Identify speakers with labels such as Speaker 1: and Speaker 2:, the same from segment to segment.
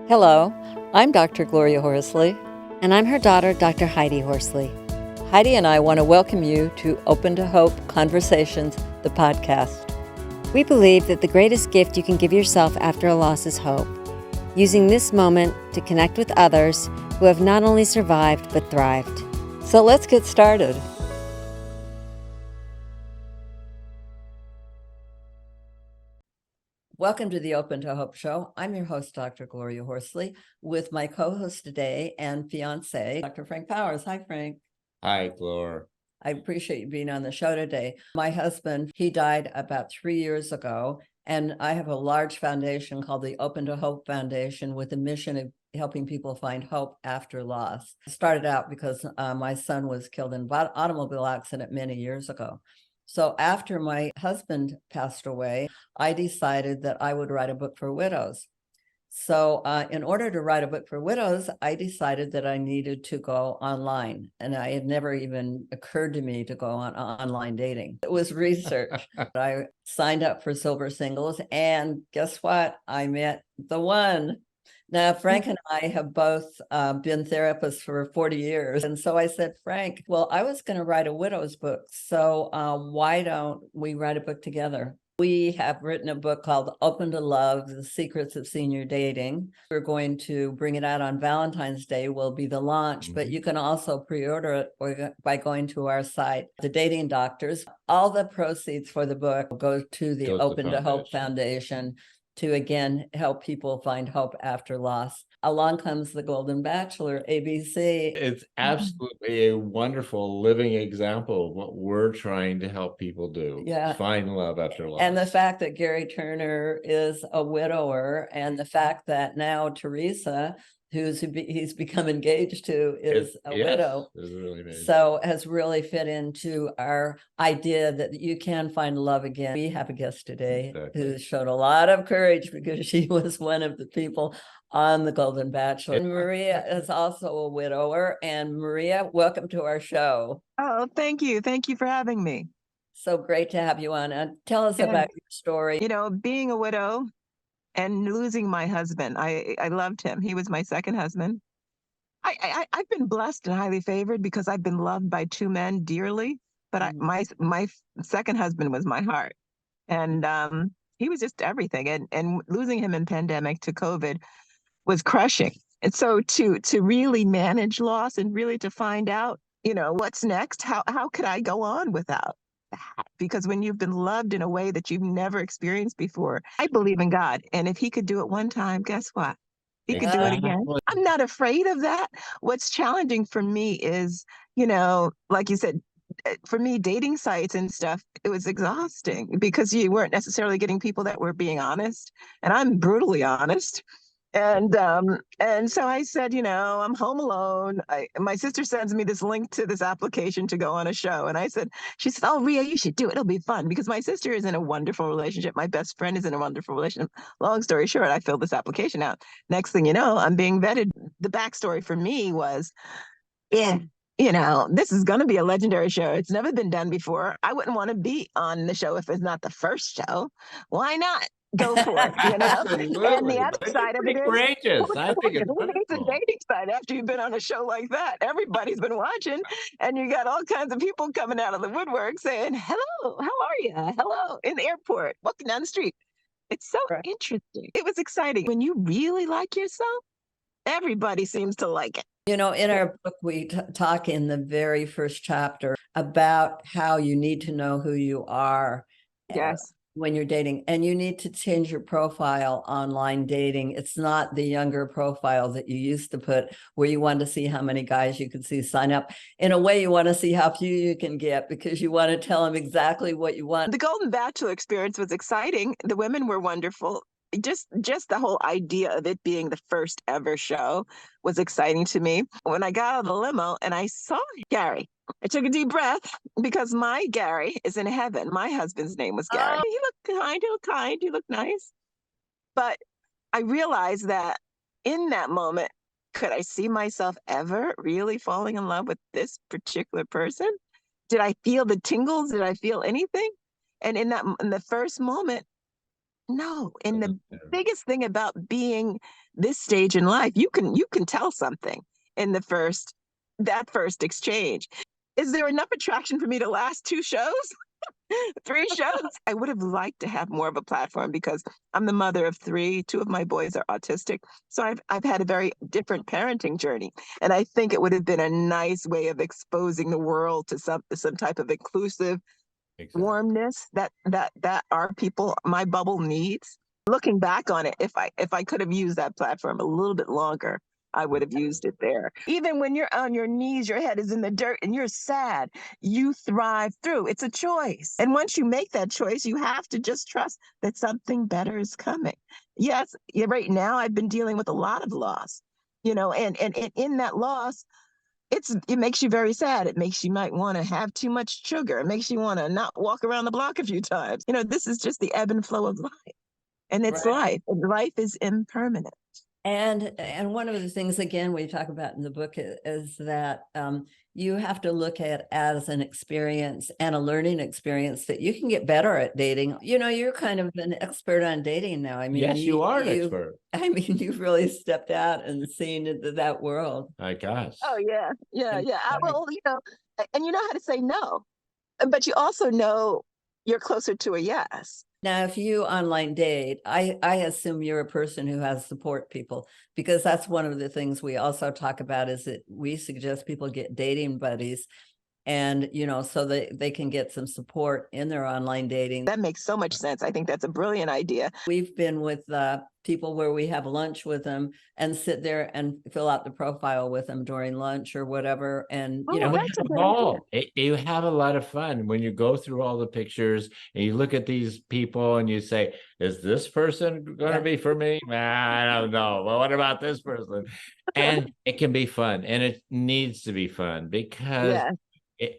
Speaker 1: Hello, I'm Dr. Gloria Horsley.
Speaker 2: And I'm her daughter, Dr. Heidi Horsley.
Speaker 1: Heidi and I want to welcome you to Open to Hope Conversations, the podcast.
Speaker 2: We believe that the greatest gift you can give yourself after a loss is hope, using this moment to connect with others who have not only survived but thrived.
Speaker 1: So let's get started. Welcome to the Open to Hope Show. I'm your host, Dr. Gloria Horsley, with my co-host today and fiancé, Dr. Frank Powers. Hi, Frank.
Speaker 3: Hi, Gloria.
Speaker 1: I appreciate you being on the show today. My husband, he died about 3 years ago, and I have a large foundation called the Open to Hope Foundation with a mission of helping people find hope after loss. It started out because my son was killed in an automobile accident many years ago. So after my husband passed away, I decided that I would write a book for widows. So in order to write a book for widows, I decided that I needed to go online. And it had never even occurred to me to go on online dating. It was research. I signed up for Silver Singles, and guess what? I met the one. Now, Frank and I have both been therapists for 40 years. And so I said, Frank, well, I was going to write a widow's book. So why don't we write a book together? We have written a book called Open to Love, The Secrets of Senior Dating. We're going to bring it out on Valentine's Day will be the launch, but you can also pre-order it by going to our site, The Dating Doctors. All the proceeds for the book go to the Open to Hope Foundation to, again, help people find hope after loss. Along comes the Golden Bachelor, ABC.
Speaker 3: It's absolutely a wonderful living example of what we're trying to help people do.
Speaker 1: Yeah.
Speaker 3: Find love after loss.
Speaker 1: And the fact that Gerry Turner is a widower, and the fact that now Teresa, he's become engaged to, is a widow.
Speaker 3: Really
Speaker 1: so has really fit into our idea that you can find love again. We have a guest today who showed a lot of courage because she was one of the people on the Golden Bachelor. And Maria is also a widower. And Maria, welcome to our show.
Speaker 4: Oh, thank you. Thank you for having me.
Speaker 1: So great to have you on. And tell us about your story.
Speaker 4: You know, being a widow and losing my husband, I loved him. He was my second husband. I've been blessed and highly favored because I've been loved by two men dearly. But my second husband was my heart, and he was just everything. And losing him in pandemic to COVID was crushing. And so to really manage loss and really to find out, you know, what's next, how could I go on without that? Because when you've been loved in a way that you've never experienced before, I believe in God. And if he could do it one time, guess what? He could do it again. I'm not afraid of that. What's challenging for me is, you know, like you said, for me, dating sites and stuff, it was exhausting because you weren't necessarily getting people that were being honest. And I'm brutally honest. And so I said, you know, I'm home alone. My sister sends me this link to this application to go on a show. And she said, oh, Rhea, you should do it. It'll be fun because my sister is in a wonderful relationship. My best friend is in a wonderful relationship. Long story short, I filled this application out. Next thing you know, I'm being vetted. The backstory for me was, you know, this is going to be a legendary show. It's never been done before. I wouldn't want to be on the show if it's not the first show. Why not? Go for it, you know.
Speaker 3: Absolutely.
Speaker 4: And the other side of it is
Speaker 3: courageous. I think it's
Speaker 4: a dating site after you've been on a show like that. Everybody's been watching, and you got all kinds of people coming out of the woodwork saying, "Hello, how are you? Hello," in the airport, walking down the street. It's so interesting. It was exciting. When you really like yourself, everybody seems to like it.
Speaker 1: You know, in our book, we talk in the very first chapter about how you need to know who you are.
Speaker 4: Yes.
Speaker 1: When you're dating, and you need to change your profile online dating. It's not the younger profile that you used to put where you want to see how many guys you could see sign up. In a way, you want to see how few you can get because you want to tell them exactly what you want.
Speaker 4: The Golden Bachelor experience was exciting. The women were wonderful. Just the whole idea of it being the first ever show was exciting to me. When I got out of the limo and I saw Gerry, I took a deep breath because my Gerry is in heaven. My husband's name was Gerry. He looked kind, he looked nice. But I realized that in that moment, could I see myself ever really falling in love with this particular person? Did I feel the tingles? Did I feel anything? And in the first moment, No. And the biggest thing about being this stage in life, you can tell something in that first exchange. Is there enough attraction for me to last 2 shows? 3 shows? I would have liked to have more of a platform because I'm the mother of 3. 2 of my boys are autistic. So I've had a very different parenting journey. And I think it would have been a nice way of exposing the world to some type of inclusive warmness that our people, my bubble, needs. Looking back on it, if I could have used that platform a little bit longer, I would have used it there. Even when you're on your knees, your head is in the dirt and you're sad, you thrive through. It's a choice. And once you make that choice, you have to just trust that something better is coming. Yes, right now I've been dealing with a lot of loss, and in that loss, it makes you very sad. It makes you might want to have too much sugar. It makes you want to not walk around the block a few times. This is just the ebb and flow of life. And it's
Speaker 1: Right.
Speaker 4: life. And life is impermanent.
Speaker 1: And one of the things, again, we talk about in the book is that you have to look at as an experience and a learning experience that you can get better at dating. You're kind of an expert on dating now. I mean,
Speaker 3: Yes, you are an expert.
Speaker 1: I mean, you've really stepped out and seen into that world.
Speaker 3: My gosh.
Speaker 4: Oh, yeah. Yeah.
Speaker 1: And-
Speaker 4: Yeah. Well, and you know how to say no, but you also know you're closer to a yes.
Speaker 1: Now, if you online date, I assume you're a person who has support people, because that's one of the things we also talk about is that we suggest people get dating buddies, and so they can get some support in their online dating.
Speaker 4: That makes so much sense. I think that's a brilliant idea.
Speaker 1: We've been with people where we have lunch with them and sit there and fill out the profile with them during lunch or whatever. And
Speaker 4: Oh,
Speaker 3: And we
Speaker 4: that's a
Speaker 3: have a
Speaker 4: good
Speaker 3: ball. You have a lot of fun when you go through all the pictures and you look at these people and you say, is this person going to
Speaker 1: Yeah.
Speaker 3: be for me? I don't know. Well, what about this person? And it can be fun, and it needs to be fun because
Speaker 4: Yeah.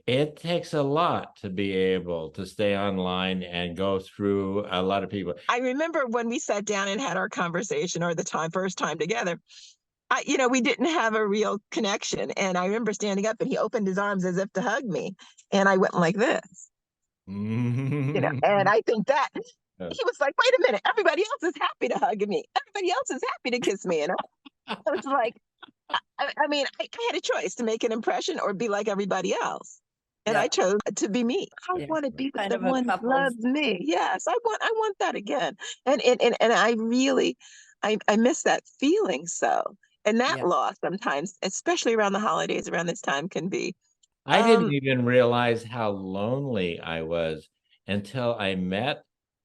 Speaker 3: it takes a lot to be able to stay online and go through a lot of people.
Speaker 4: I remember when we sat down and had our conversation, or the first time together, we didn't have a real connection. And I remember standing up and he opened his arms as if to hug me. And I went like this, and I think that he was like, wait a minute, everybody else is happy to hug me. Everybody else is happy to kiss me. And I was like, I mean, I had a choice to make an impression or be like everybody else. And
Speaker 1: Yeah.
Speaker 4: I chose to be me. I
Speaker 1: Yeah.
Speaker 4: want to be with
Speaker 1: Kind
Speaker 4: the
Speaker 1: of a
Speaker 4: one who
Speaker 1: couple's-
Speaker 4: loves me. Yes, I want that again. And I really, I miss that feeling so. And that
Speaker 1: Yeah.
Speaker 4: loss sometimes, especially around the holidays, around this time, can be.
Speaker 3: I didn't even realize how lonely I was until I met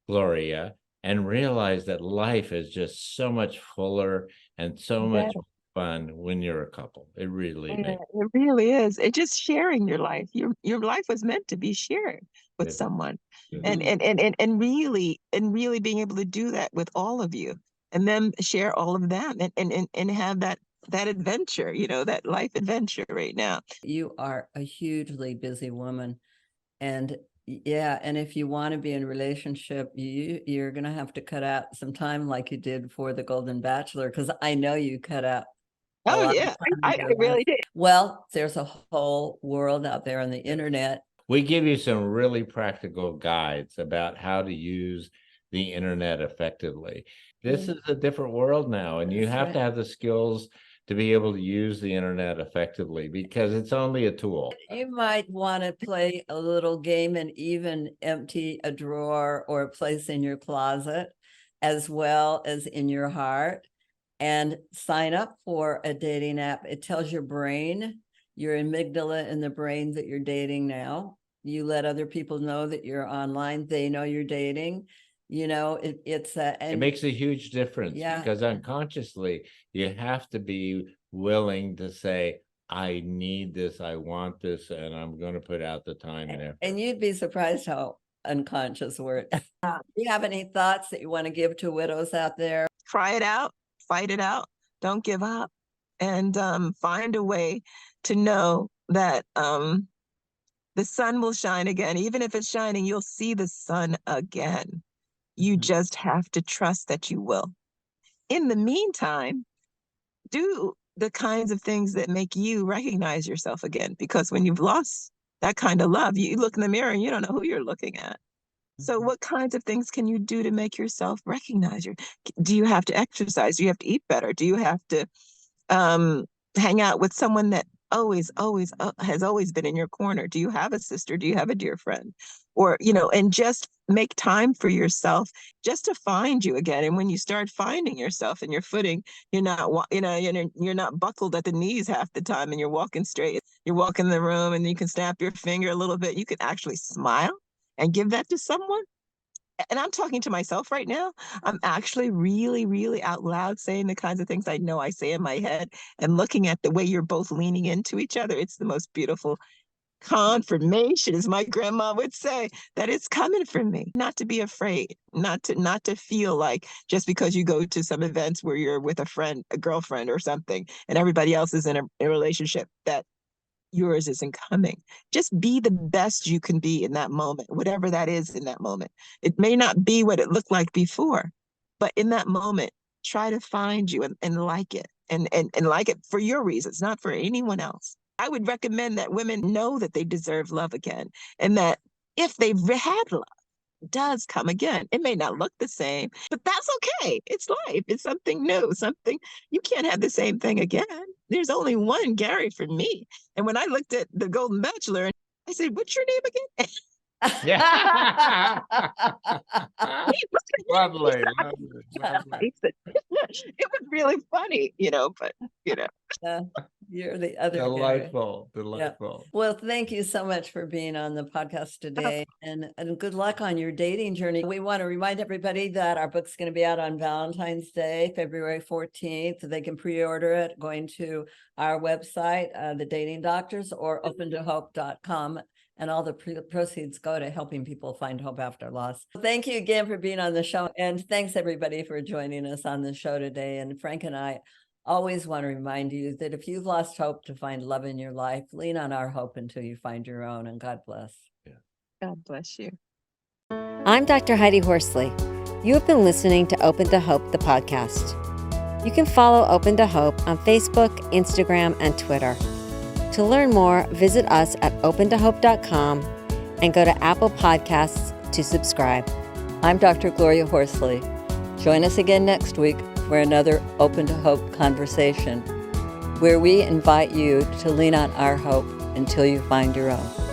Speaker 3: Gloria and realized that life is just so much fuller and so much fun when you're a couple. It really
Speaker 4: Yeah,
Speaker 3: makes
Speaker 4: it really is. It's just sharing your life. Your life was meant to be shared with
Speaker 3: it.
Speaker 4: someone.
Speaker 3: Mhm.
Speaker 4: And really being able to do that with all of you, and then share all of them, and have that adventure, that life adventure right now.
Speaker 1: You are a hugely busy woman. And yeah, and if you want to be in a relationship, you're going to have to cut out some time like you did for the Golden Bachelor, because I know you cut out a
Speaker 4: Oh
Speaker 1: lot of
Speaker 4: yeah,
Speaker 1: time
Speaker 4: I
Speaker 1: in your
Speaker 4: really
Speaker 1: life.
Speaker 4: did.
Speaker 1: Well, there's a whole world out there on the internet.
Speaker 3: We give you some really practical guides about how to use the internet effectively. This is a different world now, and you
Speaker 1: That's
Speaker 3: have
Speaker 1: right.
Speaker 3: to have the skills to be able to use the internet effectively because it's only a tool.
Speaker 1: You might want to play a little game and even empty a drawer or a place in your closet, as well as in your heart, and sign up for a dating app. It tells your brain, your amygdala in the brain, that you're dating now. You let other people know that you're online. They know you're dating. It
Speaker 3: makes a huge difference
Speaker 1: Yeah.
Speaker 3: because unconsciously you have to be willing to say, I need this, I want this, and I'm going to put out the time and effort.
Speaker 1: And you'd be surprised how unconscious we're. Do you have any thoughts that you want to give to widows out there?
Speaker 4: Try it out, fight it out, don't give up, and find a way to know that the sun will shine again. Even if it's shining, you'll see the sun again. You just have to trust that you will. In the meantime, do the kinds of things that make you recognize yourself again, because when you've lost that kind of love, you look in the mirror and you don't know who you're looking at. So what kinds of things can you do to make yourself recognize your, do you have to exercise? Do you have to eat better? Do you have to hang out with someone that always has always been in your corner? Do you have a sister? Do you have a dear friend? Or, and just make time for yourself just to find you again. And when you start finding yourself and your footing, you're not, you're not buckled at the knees half the time and you're walking straight. You're walking the room and you can snap your finger a little bit. You can actually smile and give that to someone. And I'm talking to myself right now. I'm actually really, really out loud saying the kinds of things I know I say in my head and looking at the way you're both leaning into each other. It's the most beautiful confirmation, as my grandma would say, that it's coming from me. Not to be afraid, not to feel like just because you go to some events where you're with a friend, a girlfriend or something, and everybody else is in a relationship, that yours isn't coming. Just be the best you can be in that moment, whatever that is in that moment. It may not be what it looked like before, but in that moment, try to find you and like it and like it for your reasons, not for anyone else. I would recommend that women know that they deserve love again, and that if they've had love, it does come again. It may not look the same, but that's okay. It's life. It's something new, something you can't have the same thing again. There's only one Gerry for me. And when I looked at the Golden Bachelor, I said, "What's your name again?"
Speaker 3: Yeah. Lovely.
Speaker 4: It was really funny, but
Speaker 1: You're the other Gerry.
Speaker 3: Delightful.
Speaker 1: Yeah. Well, thank you so much for being on the podcast today, and good luck on your dating journey. We want to remind everybody that our book's going to be out on Valentine's Day, February 14th. They can pre-order it going to our website, The Dating Doctors, or opentohope.com. And all the proceeds go to helping people find hope after loss. Thank you again for being on the show. And thanks everybody for joining us on the show today. And Frank and I always want to remind you that if you've lost hope to find love in your life, lean on our hope until you find your own. And God bless.
Speaker 3: Yeah.
Speaker 4: God bless you.
Speaker 2: I'm Dr. Heidi Horsley. You have been listening to Open to Hope, the podcast. You can follow Open to Hope on Facebook, Instagram, and Twitter. To learn more, visit us at opentohope.com and go to Apple Podcasts to subscribe.
Speaker 1: I'm Dr. Gloria Horsley. Join us again next week for another Open to Hope conversation, where we invite you to lean on our hope until you find your own.